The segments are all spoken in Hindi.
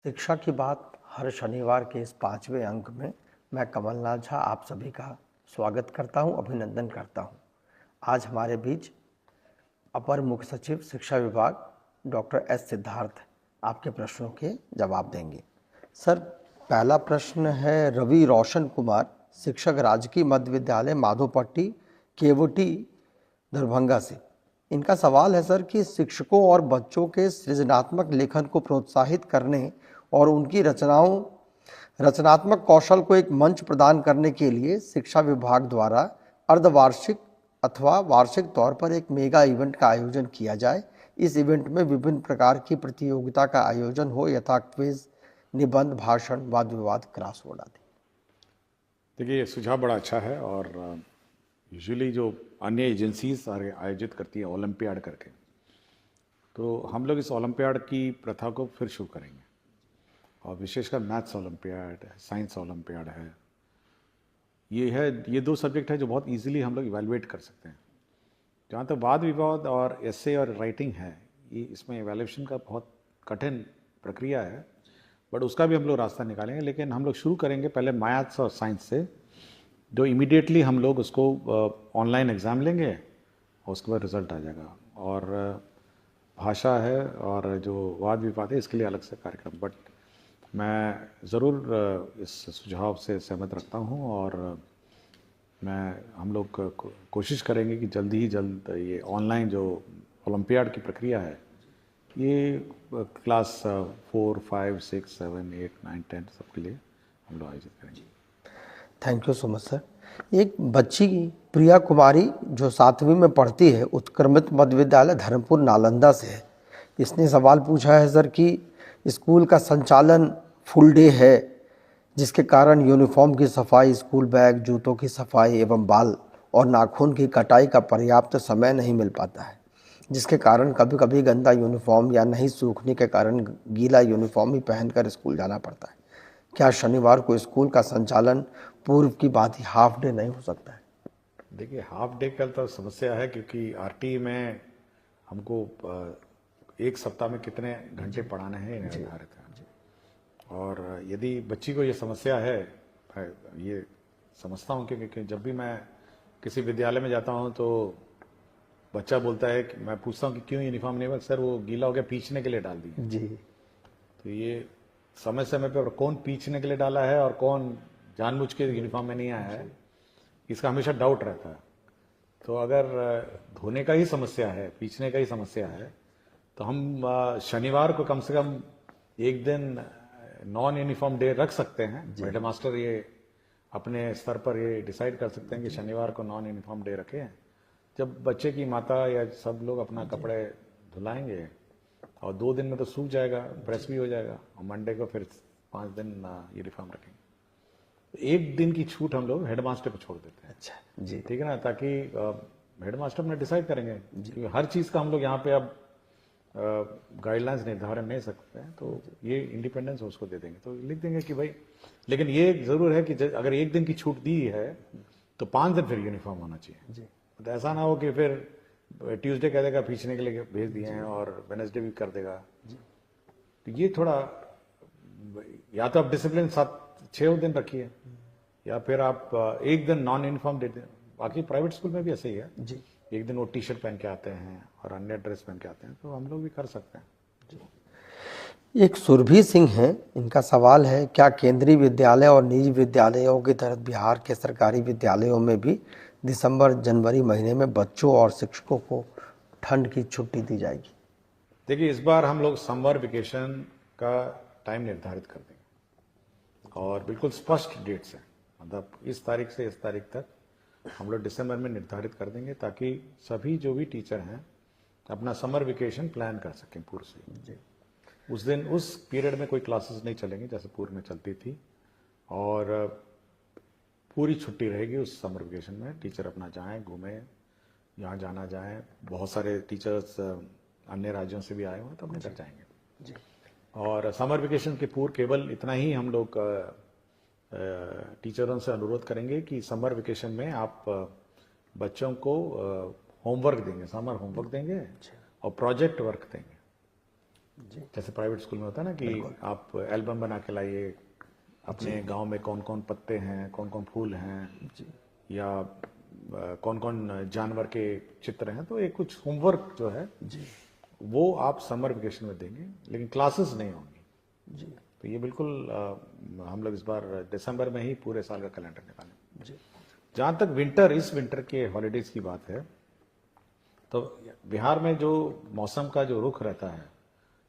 शिक्षा की बात हर शनिवार के इस 5वें अंक में मैं कमलनाथ झा आप सभी का स्वागत करता हूं, अभिनंदन करता हूं। आज हमारे बीच अपर मुख्य सचिव शिक्षा विभाग डॉक्टर एस सिद्धार्थ आपके प्रश्नों के जवाब देंगे। सर, पहला प्रश्न है रवि रोशन कुमार, शिक्षक, राजकीय मध्य विद्यालय माधोपट्टी, केवटी, दरभंगा से। इनका सवाल है सर कि शिक्षकों और बच्चों के सृजनात्मक लेखन को प्रोत्साहित करने और उनकी रचनात्मक कौशल को एक मंच प्रदान करने के लिए शिक्षा विभाग द्वारा अर्धवार्षिक अथवा वार्षिक तौर पर एक मेगा इवेंट का आयोजन किया जाए। इस इवेंट में विभिन्न प्रकार की प्रतियोगिता का आयोजन हो, यथा क्विज, निबंध, भाषण, वाद विवाद, क्रॉसवर्ड आदि। देखिए, ये सुझाव बड़ा अच्छा है और यूजुअली जो अन्य एजेंसीज आयोजित करती हैं ओलंपियाड करके, तो हम लोग इस ओलंपियाड की प्रथा को फिर शुरू करेंगे और विशेषकर मैथ्स ओलंपियाड, साइंस ओलंपियाड है। ये दो सब्जेक्ट है जो बहुत इजीली हम लोग इवैल्यूएट कर सकते हैं। जहाँ तक वाद विवाद और एसे और राइटिंग है, ये इसमें इवैल्यूएशन का बहुत कठिन प्रक्रिया है, बट उसका भी हम लोग रास्ता निकालेंगे। लेकिन हम लोग शुरू करेंगे पहले मैथ्स और साइंस से, जो इमीडिएटली हम लोग उसको ऑनलाइन एग्ज़ाम लेंगे और उसके बाद रिज़ल्ट आ जाएगा। और भाषा है और जो वाद विवाद है, इसके लिए अलग से कार्यक्रम। बट मैं ज़रूर इस सुझाव से सहमत रखता हूँ और हम लोग कोशिश करेंगे कि जल्द ही जल्द ये ऑनलाइन जो ओलंपियाड की प्रक्रिया है, ये क्लास 4, 5, 6, 7, 8, 9, 10 सबके लिए हम लोग आयोजित करेंगे। Thank you so much sir. एक बच्ची प्रिया कुमारी जो 7वीं में पढ़ती है, उत्क्रमित मध्य विद्यालय धर्मपुर नालंदा से है। इसने सवाल पूछा है सर कि स्कूल का संचालन फुल डे है, जिसके कारण यूनिफॉर्म की सफाई, स्कूल बैग, जूतों की सफाई एवं बाल और नाखून की कटाई का पर्याप्त समय नहीं मिल पाता है, जिसके कारण कभी कभी गंदा यूनिफॉर्म या नहीं सूखने के कारण गीला यूनिफॉर्म ही पहनकर स्कूल जाना पड़ता है। क्या शनिवार को स्कूल का संचालन पूर्व की बात ही हाफ डे नहीं हो सकता है? देखिए, हाफ डे कल तो समस्या है, क्योंकि आरटी में हमको एक सप्ताह में कितने घंटे पढ़ाने हैं निर्धारित है। और यदि बच्ची को ये समस्या है, ये समझता हूँ, क्योंकि जब भी मैं किसी विद्यालय में जाता हूँ तो बच्चा बोलता है कि मैं पूछता हूँ कि क्यों यूनिफॉर्म नहीं बना? सर, वो गीला हो गया, पीछने के लिए डाल दिया जी। तो ये समय समय पर कौन पीछने के लिए डाला है और कौन जानबूझ के यूनिफॉर्म में नहीं आया है, इसका हमेशा डाउट रहता है। तो अगर धोने का ही समस्या है, पीछने का ही समस्या है, तो हम शनिवार को कम से कम एक दिन नॉन यूनिफॉर्म डे रख सकते हैं। हेडमास्टर ये अपने स्तर पर ये डिसाइड कर सकते हैं कि शनिवार को नॉन यूनिफॉर्म डे रखें, जब बच्चे की माता या सब लोग अपना कपड़े धुलाएंगे और 2 दिन में तो सूख जाएगा, प्रेस भी हो जाएगा, और मंडे को फिर 5 दिन यूनिफॉर्म रखेंगे। एक दिन की छूट हम लोग हेडमास्टर को छोड़ देते हैं। अच्छा जी, ठीक है ना, ताकि हेडमास्टर अपने डिसाइड करेंगे, क्योंकि हर चीज़ का हम लोग यहाँ पे अब गाइडलाइंस निर्धारण नहीं सकते हैं, तो ये इंडिपेंडेंस उसको दे देंगे, तो लिख देंगे कि भाई। लेकिन ये जरूर है कि अगर एक दिन की छूट दी है तो 5 दिन फिर यूनिफॉर्म होना चाहिए जी। तो ऐसा ना हो कि फिर ट्यूसडे कह देगा पीछने के लिए भेज दिए हैं और वेडनेसडे भी कर देगा। तो ये थोड़ा, या तो आप डिसिप्लिन 7-6 दिन रखिए, या फिर आप एक दिन नॉन यूनिफॉर्म दे दें। बाकी प्राइवेट स्कूल में भी ऐसे ही है जी, एक दिन वो टी शर्ट पहन के आते हैं और अन्य ड्रेस पहन के आते हैं, तो हम लोग भी कर सकते हैं जी। एक सुरभि सिंह है, इनका सवाल है क्या केंद्रीय विद्यालय और निजी विद्यालयों की तरह बिहार के सरकारी विद्यालयों में भी दिसंबर जनवरी महीने में बच्चों और शिक्षकों को ठंड की छुट्टी दी जाएगी? देखिए, इस बार हम लोग समर वेकेशन का टाइम निर्धारित कर देंगे और बिल्कुल स्पष्ट डेट से, मतलब इस तारीख से इस तारीख तक हम लोग दिसंबर में निर्धारित कर देंगे, ताकि सभी जो भी टीचर हैं अपना समर वेकेशन प्लान कर सकें पूर्व से। उस दिन उस पीरियड में कोई क्लासेस नहीं चलेंगी जैसे पूर्व में चलती थी, और पूरी छुट्टी रहेगी उस समर वेकेशन में। टीचर अपना जाएं, घूमें, यहाँ जाना जाएं। बहुत सारे टीचर्स अन्य राज्यों से भी आए हुए हैं, तो अपने घर जाएंगे जी। और समर वेकेशन के पूर्व केवल इतना ही हम लोग टीचरों से अनुरोध करेंगे कि समर वेकेशन में आप बच्चों को होमवर्क देंगे, समर होमवर्क देंगे और प्रोजेक्ट वर्क देंगे। जैसे प्राइवेट स्कूल में होता है ना कि आप एल्बम बना के लाइए, अपने गांव में कौन कौन पत्ते हैं, कौन कौन फूल हैं, या कौन कौन जानवर के चित्र हैं, तो एक कुछ होमवर्क जो है वो आप समर वेकेशन में देंगे, लेकिन क्लासेस नहीं होंगी। तो ये बिल्कुल हम लोग इस बार दिसंबर में ही पूरे साल का कैलेंडर निकालें। जहाँ तक इस विंटर के हॉलीडेज की बात है, तो बिहार में जो मौसम का जो रुख रहता है,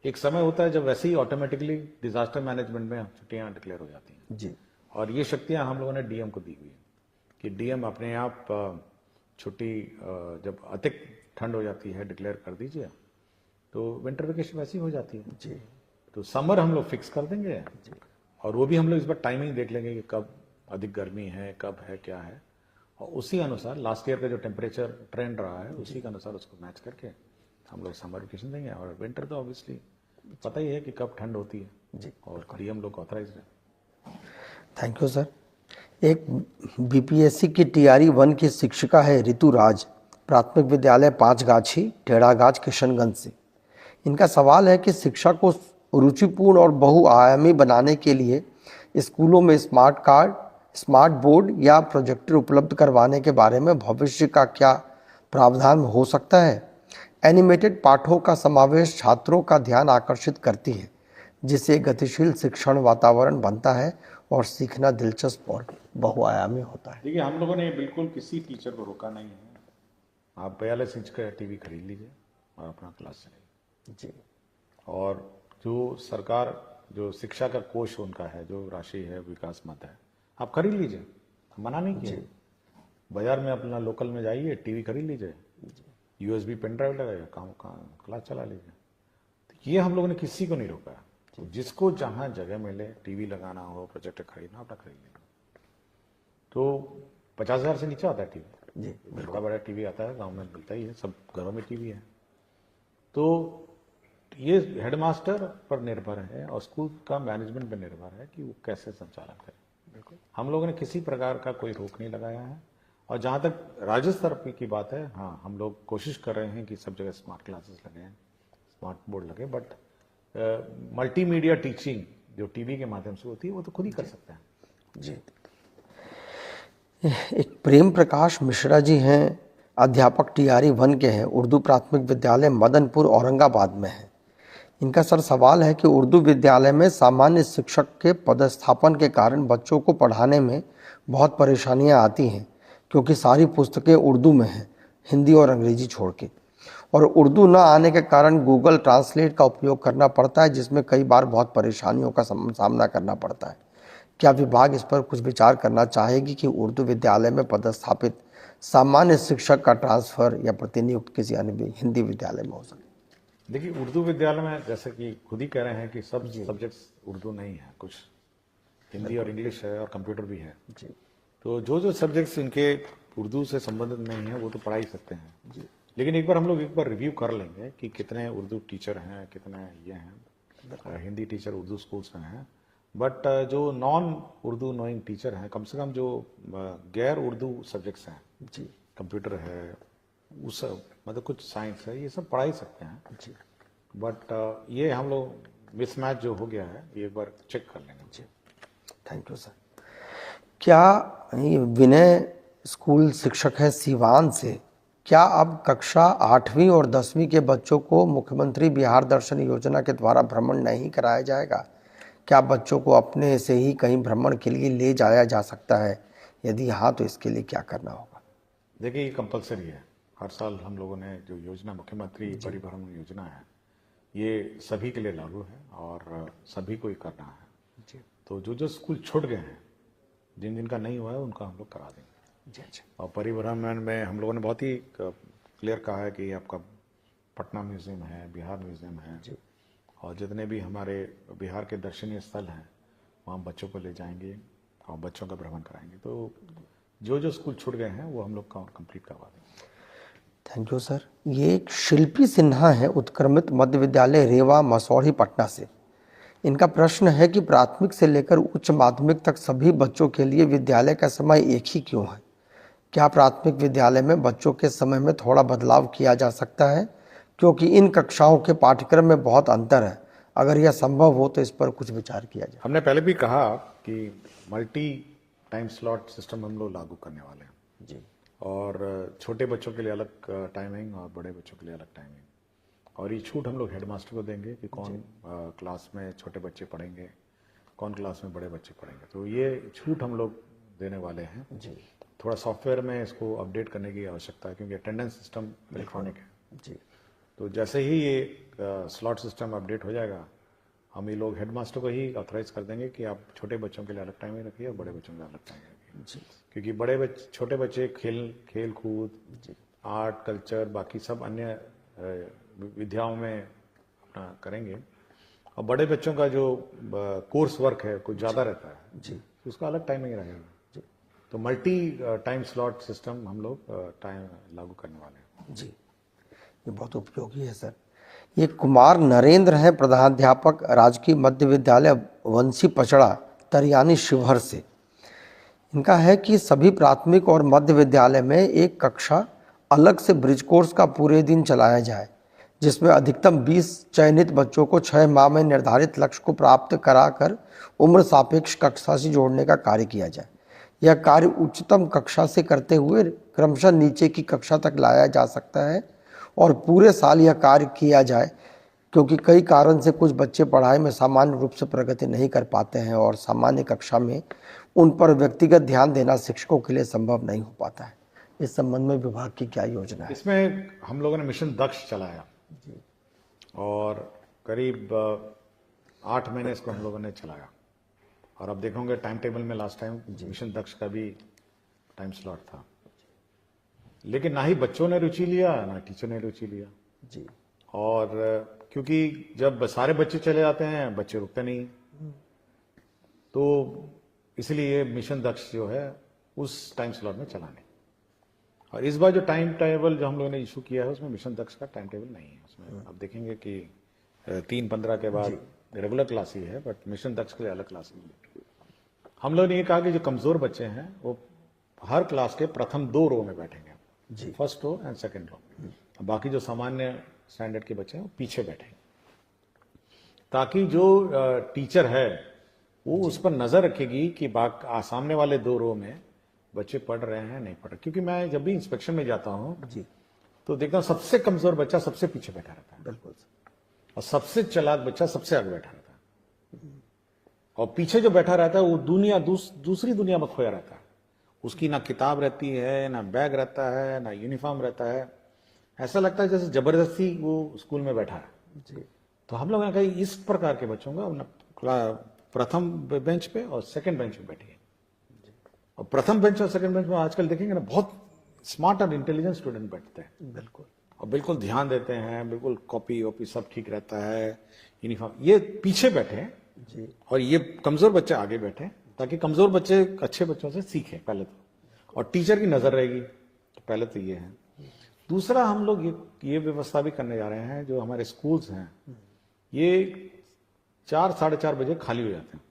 एक समय होता है जब वैसे ही ऑटोमेटिकली डिजास्टर मैनेजमेंट में छुट्टियां डिक्लेयर हो जाती हैं जी। और ये शक्तियां हम लोगों ने डीएम को दी हुई है कि डीएम अपने आप छुट्टी जब अधिक ठंड हो जाती है डिक्लेयर कर दीजिए, तो विंटर वेकेशन वैसी हो जाती है जी। तो समर हम लोग फिक्स कर देंगे और वो भी हम लोग इस बार टाइमिंग देख लेंगे कि कब अधिक गर्मी है, कब है, क्या है, और उसी अनुसार लास्ट ईयर का जो टेम्परेचर ट्रेंड रहा है उसी के अनुसार उसको मैच करके हम लोग समर वेकेशन देंगे। और विंटर तो ऑब्वियसली पता ही है कि कब ठंड होती है जी, और डीएम लोग ऑथराइज है। Thank you sir. एक बीपीएससी की टीआरई 1 की शिक्षिका है ऋतु राज, प्राथमिक विद्यालय 5 गाछी टेढ़ागाछ किशनगंज से। इनका सवाल है कि शिक्षा को रुचिपूर्ण और बहुआयामी बनाने के लिए स्कूलों में स्मार्ट कार्ड, स्मार्ट बोर्ड या प्रोजेक्टर उपलब्ध करवाने के बारे में भविष्य का क्या प्रावधान हो सकता है। एनिमेटेड पाठों का समावेश छात्रों का ध्यान आकर्षित करती है, जिससे गतिशील शिक्षण वातावरण बनता है और सीखना दिलचस्प और बहुआयामी होता है। देखिए, हम लोगों ने बिल्कुल किसी टीचर को रोका नहीं है। आप 42 इंच का टीवी खरीद लीजिए और अपना क्लास चलाइए जी। और जो सरकार जो शिक्षा का कोष उनका है, जो राशि है, विकास मत है, आप खरीद लीजिए, मना नहीं किया। बाजार में अपना लोकल में जाइए, टीवी खरीद लीजिए, यूएसबी पेन ड्राइव लगाइए, काम क्लास चला लीजिए। तो ये हम लोगों ने किसी को नहीं रोका। तो जिसको जहां जगह मिले, टीवी लगाना हो, प्रोजेक्टर खरीदना, अपना खरीद लेना। तो 50,000 से नीचे आता है टीवी जी। बड़ा बड़ा टीवी आता है, गांव में मिलता ही है, सब घरों में टीवी है। तो ये हेडमास्टर पर निर्भर है और स्कूल का मैनेजमेंट पर निर्भर है कि वो कैसे संचालन करे। हम लोगों ने किसी प्रकार का कोई रोक नहीं लगाया है। और जहां तक राज्य स्तर की बात है, हाँ, हम लोग कोशिश कर रहे हैं कि सब जगह स्मार्ट क्लासेस लगे हैं, स्मार्ट बोर्ड लगे, बट मल्टीमीडिया टीचिंग जो टीवी के माध्यम से होती है वो तो खुद ही कर सकते हैं। जी। एक प्रेम प्रकाश मिश्रा जी हैं, अध्यापक टीआरई 1 के हैं, उर्दू प्राथमिक विद्यालय मदनपुर औरंगाबाद में है। इनका सर सवाल है कि उर्दू विद्यालय में सामान्य शिक्षक के पदस्थापन के कारण बच्चों को पढ़ाने में बहुत परेशानियां आती हैं, क्योंकि सारी पुस्तकें उर्दू में हैं, हिंदी और अंग्रेजी छोड़ के, और उर्दू न आने के कारण गूगल ट्रांसलेट का उपयोग करना पड़ता है, जिसमें कई बार बहुत परेशानियों का सामना करना पड़ता है। क्या विभाग इस पर कुछ विचार करना चाहेगी कि उर्दू विद्यालय में पदस्थापित सामान्य शिक्षक का ट्रांसफर या प्रतिनियुक्त किसी अन्य हिंदी विद्यालय में हो सके? देखिए, उर्दू विद्यालय में जैसे कि खुद ही कह रहे हैं कि सब सब्जेक्ट्स उर्दू नहीं है, कुछ हिंदी और इंग्लिश है और कंप्यूटर भी है जी। तो जो सब्जेक्ट्स इनके उर्दू से संबंधित नहीं है वो तो पढ़ा ही सकते हैं जी। लेकिन एक बार रिव्यू कर लेंगे कि कितने उर्दू टीचर हैं, कितने ये हैं, हिंदी टीचर उर्दू स्कूल्स में हैं, बट जो नॉन उर्दू नोइंग टीचर हैं, कम से कम जो गैर उर्दू सब्जेक्ट्स हैं जी, कंप्यूटर है, उस मतलब कुछ साइंस है, ये सब पढ़ा ही सकते हैं जी। बट ये हम लोग मिसमैच जो हो गया है ये एक बार चेक कर लेंगे जी, थैंक यू सर। क्या ये विनय स्कूल शिक्षक है सीवान से, क्या अब कक्षा 8वीं और 10वीं के बच्चों को मुख्यमंत्री बिहार दर्शन योजना के द्वारा भ्रमण नहीं कराया जाएगा? क्या बच्चों को अपने से ही कहीं भ्रमण के लिए ले जाया जा सकता है? यदि हाँ, तो इसके लिए क्या करना होगा? देखिए, ये कंपलसरी है। हर साल हम लोगों ने जो योजना मुख्यमंत्री परिभ्रमण योजना है, ये सभी के लिए लागू है और सभी को ही करना है जी। तो जो स्कूल छूट गए हैं, जिन जिनका नहीं हुआ है, उनका हम लोग करा देंगे जी। अच्छा। और परिभ्रमण में हम लोगों ने बहुत ही क्लियर कहा है कि आपका पटना म्यूजियम है, बिहार म्यूजियम है जी। और जितने भी हमारे बिहार के दर्शनीय स्थल हैं वहाँ बच्चों को ले जाएंगे और बच्चों का भ्रमण कराएंगे। तो जो स्कूल छूट गए हैं वो हम लोग कंप्लीट करवा देंगे। Thank you sir. ये एक शिल्पी सिन्हा है, उत्क्रमित मध्य विद्यालय रेवा मसौढ़ी पटना से। इनका प्रश्न है कि प्राथमिक से लेकर उच्च माध्यमिक तक सभी बच्चों के लिए विद्यालय का समय एक ही क्यों है? क्या प्राथमिक विद्यालय में बच्चों के समय में थोड़ा बदलाव किया जा सकता है? क्योंकि इन कक्षाओं के पाठ्यक्रम में बहुत अंतर है। अगर यह संभव हो तो इस पर कुछ विचार किया जाए। हमने पहले भी कहा कि मल्टी टाइम स्लॉट सिस्टम हम लोग लागू करने वाले हैं जी और छोटे बच्चों के लिए अलग टाइमिंग और बड़े बच्चों के लिए अलग टाइमिंग। और ये छूट हम लोग हेडमास्टर को देंगे कि कौन क्लास में छोटे बच्चे पढ़ेंगे, कौन क्लास में बड़े बच्चे पढ़ेंगे। तो ये छूट हम लोग देने वाले हैं जी थोड़ा सॉफ्टवेयर में इसको अपडेट करने की आवश्यकता है क्योंकि अटेंडेंस सिस्टम इलेक्ट्रॉनिक है। जी तो जैसे ही ये स्लॉट सिस्टम अपडेट हो जाएगा हम ये लोग हेडमास्टर को ही ऑथराइज कर देंगे कि आप छोटे बच्चों के लिए अलग टाइमिंग रखिए और बड़े बच्चों के लिए अलग टाइमिंग रखिए। क्योंकि छोटे बच्चे खेल कूद आर्ट कल्चर बाकी सब अन्य विद्याओं में अपना करेंगे और बड़े बच्चों का जो कोर्स वर्क है कुछ ज़्यादा रहता है जी तो उसका अलग टाइमिंग रहेगा। तो मल्टी टाइम स्लॉट सिस्टम हम लोग टाइम लागू करने वाले हैं। जी, ये बहुत उपयोगी है सर। ये कुमार नरेंद्र हैं, प्रधानाध्यापक राजकीय मध्य विद्यालय वंशी पचड़ा तरियानी शिवहर से। इनका है कि सभी प्राथमिक और मध्य विद्यालय में एक कक्षा अलग से ब्रिज कोर्स का पूरे दिन चलाया जाए, जिसमें अधिकतम 20 चयनित बच्चों को 6 माह में निर्धारित लक्ष्य को प्राप्त कराकर उम्र सापेक्ष कक्षा से जोड़ने का कार्य किया जाए। यह कार्य उच्चतम कक्षा से करते हुए क्रमशः नीचे की कक्षा तक लाया जा सकता है और पूरे साल यह कार्य किया जाए, क्योंकि कई कारण से कुछ बच्चे पढ़ाई में सामान्य रूप से प्रगति नहीं कर पाते हैं और सामान्य कक्षा में उन पर व्यक्तिगत ध्यान देना शिक्षकों के लिए संभव नहीं हो पाता है। इस संबंध में विभाग की क्या योजना है? इसमें हम लोगों ने मिशन दक्ष चलाया और करीब 8 महीने इसको हम लोगों ने चलाया और अब देखोगे टाइम टेबल में लास्ट टाइम मिशन दक्ष का भी टाइम स्लॉट था, लेकिन ना ही बच्चों ने रुचि लिया ना टीचर ने रुचि लिया जी और क्योंकि जब सारे बच्चे चले जाते हैं बच्चे रुकते नहीं, तो इसलिए मिशन दक्ष जो है उस टाइम स्लॉट में चला नहीं। और इस बार जो टाइम टेबल जो हम लोगों ने इशू किया है उसमें मिशन दक्ष का टाइम टेबल नहीं है। उसमें अब देखेंगे कि 3-15 के बाद रेगुलर क्लास ही है, बट मिशन दक्ष के लिए अलग क्लास है। हम लोगों ने ये कहा कि जो कमजोर बच्चे हैं वो हर क्लास के प्रथम 2 रो में बैठेंगे जी first row and second row, बाकी जो सामान्य स्टैंडर्ड के बच्चे हैं वो पीछे बैठेंगे, ताकि जो टीचर है वो उस पर नजर रखेगी कि सामने वाले 2 रो में बच्चे पढ़ रहे हैं नहीं पढ़ रहे। क्योंकि मैं जब भी इंस्पेक्शन में जाता हूँ जी तो देखता हूँ सबसे कमजोर बच्चा सबसे पीछे बैठा रहता है बिल्कुल और सबसे चालाक बच्चा सबसे आगे बैठा रहता है और पीछे जो बैठा रहता है वो दूसरी दुनिया में खोया रहता है। उसकी ना किताब रहती है ना बैग रहता है ना यूनिफॉर्म रहता है, ऐसा लगता है जैसे जबरदस्ती वो स्कूल में बैठा है। जी तो हम लोगों ने कहा इस प्रकार के बच्चों का प्रथम बेंच पे और सेकंड बेंच पे बैठिए। और प्रथम बेंच और सेकंड बेंच में आजकल देखेंगे ना बहुत स्मार्ट और इंटेलिजेंट स्टूडेंट बैठते हैं बिल्कुल और बिल्कुल ध्यान देते हैं, बिल्कुल कॉपी वॉपी सब ठीक रहता है, यूनिफॉर्म। ये पीछे बैठे जी और ये कमजोर बच्चे आगे बैठे, ताकि कमजोर बच्चे अच्छे बच्चों से सीखें पहले तो, और टीचर की नजर रहेगी। तो पहले तो ये है। दूसरा हम लोग ये व्यवस्था भी करने जा रहे हैं, जो हमारे स्कूल्स हैं ये 4-4:30 बजे खाली हो जाते हैं,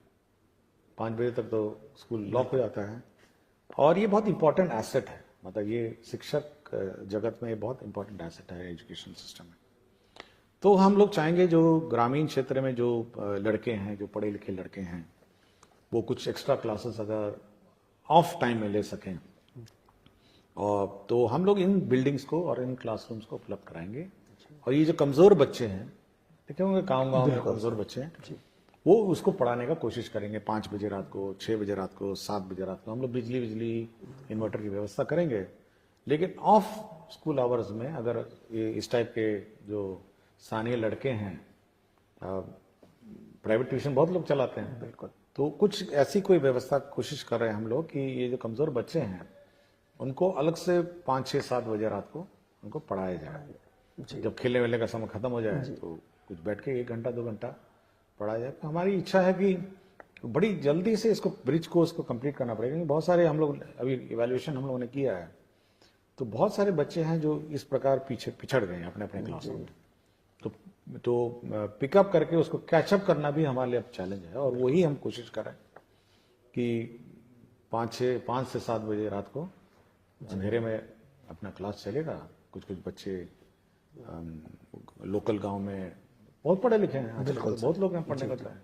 5 बजे तक तो स्कूल लॉक हो जाता है। और ये बहुत इंपॉर्टेंट एसेट है, मतलब ये शिक्षक जगत में ये बहुत इंपॉर्टेंट एसेट है एजुकेशन सिस्टम में। तो हम लोग चाहेंगे जो ग्रामीण क्षेत्र में जो लड़के हैं, जो पढ़े लिखे लड़के हैं, वो कुछ एक्स्ट्रा क्लासेस अगर ऑफ टाइम में ले सकें, और तो हम लोग इन बिल्डिंग्स को और इन क्लासरूम्स को उपलब्ध कराएंगे। और ये जो कमजोर बच्चे हैं, देखे होंगे गाँव में कमजोर बच्चे हैं, वो उसको पढ़ाने का कोशिश करेंगे 5 बजे रात को, 6 बजे रात को, 7 बजे रात को। हम लोग बिजली इन्वर्टर की व्यवस्था करेंगे, लेकिन ऑफ स्कूल आवर्स में अगर ये इस टाइप के जो स्थानीय लड़के हैं, प्राइवेट ट्यूशन बहुत लोग चलाते हैं, बिल्कुल, तो कुछ ऐसी कोई व्यवस्था कोशिश कर रहे हैं हम लोग कि ये जो कमजोर बच्चे हैं उनको अलग से 5, 6, 7 बजे रात को उनको पढ़ाया जाए। जब खेलने वेलने का समय खत्म हो जाए तो कुछ बैठ के 1 घंटा 2 घंटा पढ़ाया जाए। तो हमारी इच्छा है कि बड़ी जल्दी से इसको ब्रिज कोर्स को कंप्लीट करना पड़ेगा, क्योंकि बहुत सारे हम लोग अभी इवैल्यूएशन हम लोगों ने किया है, तो बहुत सारे बच्चे हैं जो इस प्रकार पिछड़ गए अपने अपने क्लासों में। तो पिकअप करके उसको कैचअप करना भी हमारे लिए अब चैलेंज है, और वही हम कोशिश कर रहे हैं कि 5 से 7 बजे रात को अंधेरे में अपना क्लास चलेगा। कुछ बच्चे लोकल गांव में बहुत पढ़े लिखे हैं आजकल, बहुत लोग हैं पढ़ने को तैयार।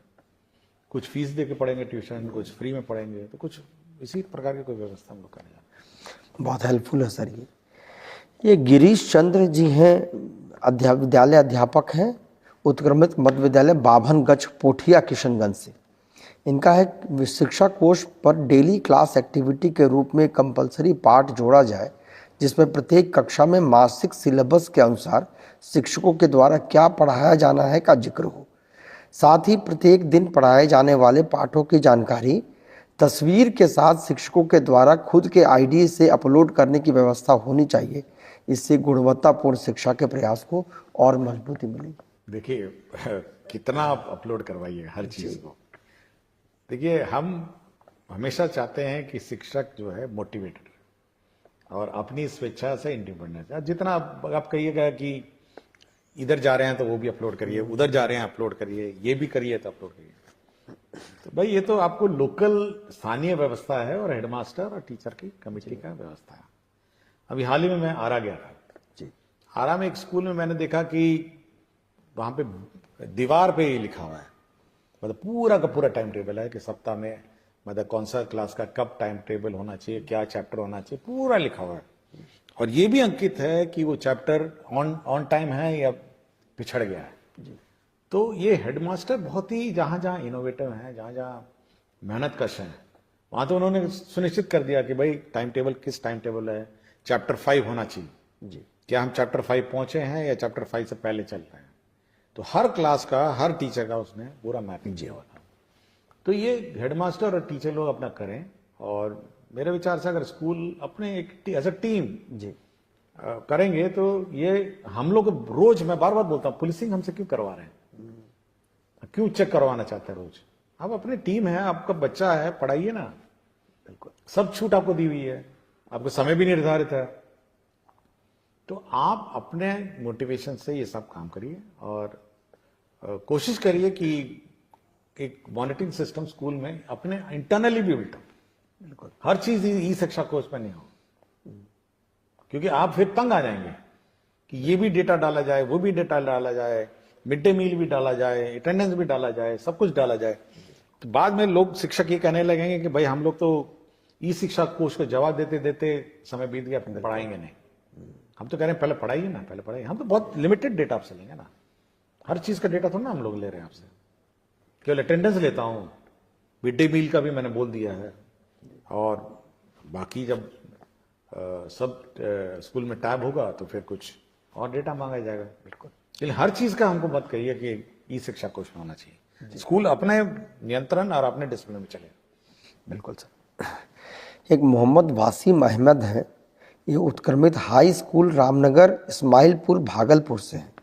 कुछ फीस दे के पढ़ेंगे ट्यूशन, कुछ फ्री में पढ़ेंगे, तो कुछ इसी प्रकार की कोई व्यवस्था हम लोग करेंगे। बहुत हेल्पफुल है सर। ये गिरीश चंद्र जी हैं, विद्यालय अध्यापक हैं, उत्क्रमित मध्य विद्यालय बाभनगंज पोठिया किशनगंज से। इनका है शिक्षा कोष पर डेली क्लास एक्टिविटी के रूप में कंपलसरी पाठ जोड़ा जाए, जिसमें प्रत्येक कक्षा में मासिक सिलेबस के अनुसार शिक्षकों के द्वारा क्या पढ़ाया जाना है का जिक्र हो। साथ ही प्रत्येक दिन पढ़ाए जाने वाले पाठों की जानकारी तस्वीर के साथ शिक्षकों के द्वारा खुद के आईडी से अपलोड करने की व्यवस्था होनी चाहिए। इससे गुणवत्तापूर्ण शिक्षा के प्रयास को और मजबूती मिलेगी। देखिए कितना आप अपलोड करवाइए हर चीज को। देखिए हम हमेशा चाहते हैं कि शिक्षक जो है मोटिवेटेड और अपनी स्वेच्छा से इंडिपेंडेंट है। जितना आप कहिएगा कि इधर जा रहे हैं तो वो भी अपलोड करिए, उधर जा रहे हैं अपलोड करिए, ये भी करिए तो अपलोड करिए, तो भाई ये तो आपको लोकल स्थानीय व्यवस्था है और हेडमास्टर और टीचर की कमेटी का व्यवस्था है। अभी हाल ही में मैं आरा गया था जी। आरा में एक स्कूल में मैंने देखा कि वहां पे दीवार पे ही लिखा हुआ है, मतलब पूरा का पूरा टाइम टेबल है कि सप्ताह में मतलब कौन सा क्लास का कब टाइम टेबल होना चाहिए, क्या चैप्टर होना चाहिए, पूरा लिखा हुआ है। और ये भी अंकित है कि वो चैप्टर ऑन टाइम है या पिछड़ गया है जी। तो ये हेडमास्टर बहुत ही जहां जहां इनोवेटिव है, जहां जहां मेहनत कश है, वहां तो उन्होंने सुनिश्चित कर दिया कि भाई टाइम टेबल किस टाइम टेबल है, चैप्टर 5 होना चाहिए जी। क्या हम चैप्टर 5 पहुंचे हैं या चैप्टर 5 से पहले चल रहे हैं। तो हर क्लास का, हर टीचर का उसने पूरा मैपिंग किया हुआ था। तो ये हेडमास्टर और टीचर लोग अपना करें, और मेरे विचार से अगर स्कूल अपने एक एज अ टीम जी करेंगे तो ये हम लोग रोज, मैं बार बार बोलता हूं, पुलिसिंग हमसे क्यों करवा रहे हैं, क्यों चेक करवाना चाहते हैं रोज। आप अपनी टीम है, आपका बच्चा है, पढ़ाइए ना। बिल्कुल सब छूट आपको दी हुई है, आपको समय भी निर्धारित है, तो आप अपने मोटिवेशन से ये सब काम करिए और कोशिश करिए कि एक मॉनिटरिंग सिस्टम स्कूल में अपने इंटरनली भी बिल्ट हो। बिल्कुल हर चीज ई शिक्षा कोष में नहीं हो, क्योंकि आप फिर तंग आ जाएंगे कि ये भी डेटा डाला जाए, वो भी डेटा डाला जाए, मिड डे मील भी डाला जाए, अटेंडेंस भी डाला जाए, सब कुछ डाला जाए। तो बाद में लोग, शिक्षक ये कहने लगेंगे कि भाई हम लोग तो ई शिक्षा कोष को जवाब देते देते समय बीत गया, पढ़ाएंगे नहीं। हम तो कह रहे हैं पहले पढ़ाइए ना, पहले पढ़ाइए। हम तो बहुत लिमिटेड डेटा आपसे लेंगे ना, हर चीज का डेटा थोड़ा ना हम लोग ले रहे हैं आपसे, केवल अटेंडेंस लेता हूं, मिड डे मील का भी मैंने बोल दिया है, और बाकी जब सब स्कूल में टैब होगा तो फिर कुछ और डेटा मांगा जाएगा। बिल्कुल, लेकिन हर चीज का हमको मत कहिए कि ई शिक्षा कोष में होना चाहिए। स्कूल अपने नियंत्रण और अपने डिसिप्लिन में चले। बिल्कुल सर। एक मोहम्मद वासीम अहमद है, ये उत्क्रमित हाई स्कूल रामनगर इस्माइलपुर भागलपुर से है।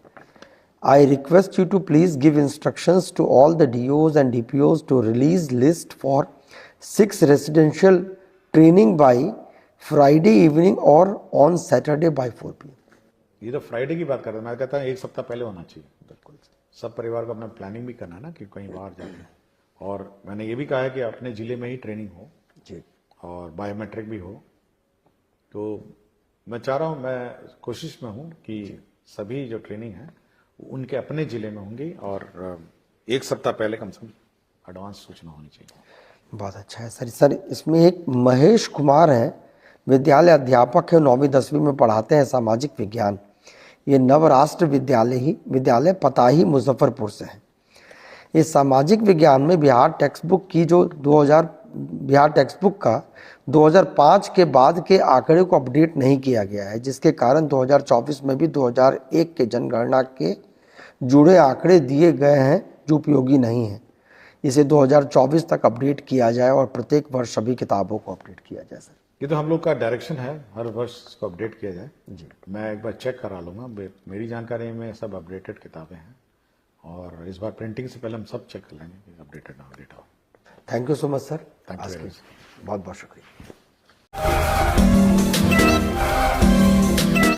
I request you to please give instructions to all the DOs and DPOs to release list for 6 residential training by Friday evening or on Saturday by 4 p.m. ये तो फ्राइडे की बात कर रहा हूँ, मैं कहता हूँ एक सप्ताह पहले होना चाहिए। बिल्कुल, सब परिवार को अपना प्लानिंग भी करना है ना कि कहीं बाहर जाए। और मैंने ये भी कहा है कि अपने जिले में ही ट्रेनिंग हो जी, और बायोमेट्रिक भी हो। तो मैं चाह रहा हूँ, मैं कोशिश में हूँ कि सभी जो ट्रेनिंग है उनके अपने जिले में होंगी, और एक सप्ताह पहले कम से कम एडवांस सूचना होनी चाहिए। बहुत अच्छा है सर। सर इसमें एक महेश कुमार हैं, विद्यालय अध्यापक है, 9वीं 10वीं में पढ़ाते हैं सामाजिक विज्ञान। ये नवराष्ट्र विद्यालय पताही मुजफ्फरपुर से है। ये सामाजिक विज्ञान में बिहार टेक्स्ट बुक की जो बिहार टेक्स्ट बुक का 2005 के बाद के आंकड़े को अपडेट नहीं किया गया है, जिसके कारण 2024 में भी 2001 के जनगणना के जुड़े आंकड़े दिए गए हैं जो उपयोगी नहीं हैं। इसे 2024 तक अपडेट किया जाए और प्रत्येक वर्ष सभी किताबों को अपडेट किया जाए। सर ये तो हम लोग का डायरेक्शन है, हर वर्ष इसको अपडेट किया जाए जी। मैं एक बार चेक करा लूँगा, मेरी जानकारी में सब अपडेटेड किताबें हैं, और इस बार प्रिंटिंग से पहले हम सब चेक कर लेंगे कि अपडेटेड ना अपडेट हो। Thank you so much sir. Thank you, बहुत बहुत शुक्रिया।